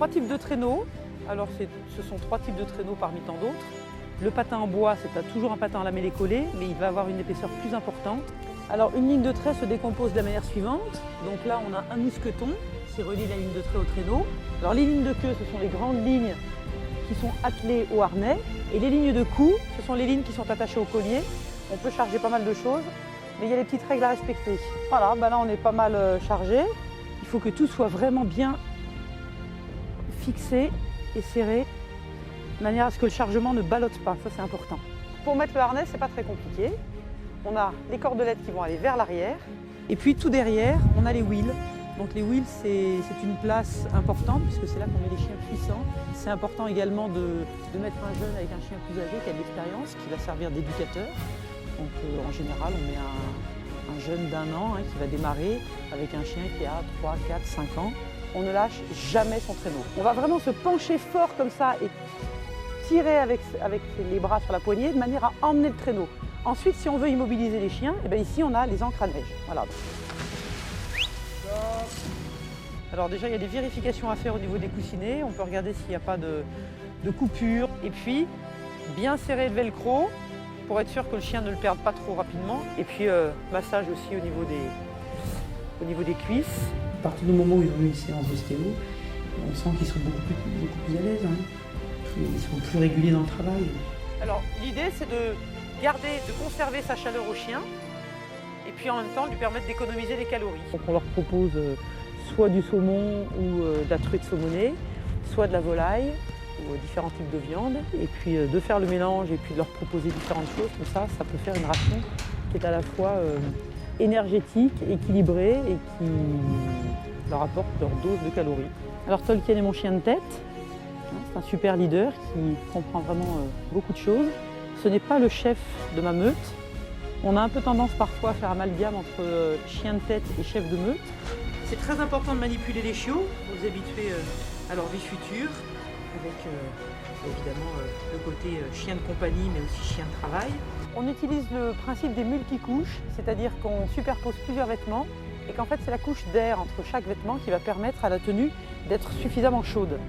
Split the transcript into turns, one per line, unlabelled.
3 types de traîneaux. Alors ce sont 3 types de traîneaux parmi tant d'autres. Le patin en bois, c'est toujours un patin à lamellé collé, mais il va avoir une épaisseur plus importante. Alors une ligne de trait se décompose de la manière suivante. Donc là, on a un mousqueton qui relie la ligne de trait au traîneau. Alors les lignes de queue, ce sont les grandes lignes qui sont attelées au harnais. Et les lignes de cou, ce sont les lignes qui sont attachées au collier. On peut charger pas mal de choses, mais il y a des petites règles à respecter. Voilà, là on est pas mal chargé. Il faut que tout soit vraiment bien fixé et serré, de manière à ce que le chargement ne ballotte pas, ça c'est important. Pour mettre le harnais, c'est pas très compliqué. On a les cordelettes qui vont aller vers l'arrière, et puis tout derrière, on a les wheels. Donc les wheels, c'est une place importante, puisque c'est là qu'on met les chiens puissants. C'est important également de mettre un jeune avec un chien plus âgé qui a de l'expérience, qui va servir d'éducateur. Donc en général, on met un jeune d'1 an qui va démarrer avec un chien qui a 3, 4, 5 ans. On ne lâche jamais son traîneau. On va vraiment se pencher fort comme ça et tirer avec les bras sur la poignée de manière à emmener le traîneau. Ensuite, si on veut immobiliser les chiens, et bien ici on a les ancres à neige. Voilà. Alors déjà, il y a des vérifications à faire au niveau des coussinets. On peut regarder s'il n'y a pas de coupure. Et puis, bien serrer le velcro pour être sûr que le chien ne le perde pas trop rapidement. Et puis, massage aussi au niveau des cuisses. À partir du moment où ils ont eu une séance d'ostéo, on sent qu'ils sont beaucoup plus à l'aise. Ils sont plus réguliers dans le travail. Alors l'idée c'est de conserver sa chaleur au chien et puis en même temps lui permettre d'économiser des calories. Donc on leur propose soit du saumon ou de la truite saumonée, soit de la volaille ou différents types de viande. Et puis de faire le mélange et puis de leur proposer différentes choses, comme ça peut faire une ration qui est à la fois énergétique, équilibrée et qui leur apporte leur dose de calories. Alors Tolkien est mon chien de tête. C'est un super leader qui comprend vraiment beaucoup de choses. Ce n'est pas le chef de ma meute. On a un peu tendance parfois à faire amalgame entre chien de tête et chef de meute. C'est très important de manipuler les chiots, pour les habituer à leur vie future, avec évidemment le côté chien de compagnie mais aussi chien de travail. On utilise le principe des multicouches, c'est-à-dire qu'on superpose plusieurs vêtements et qu'en fait c'est la couche d'air entre chaque vêtement qui va permettre à la tenue d'être suffisamment chaude.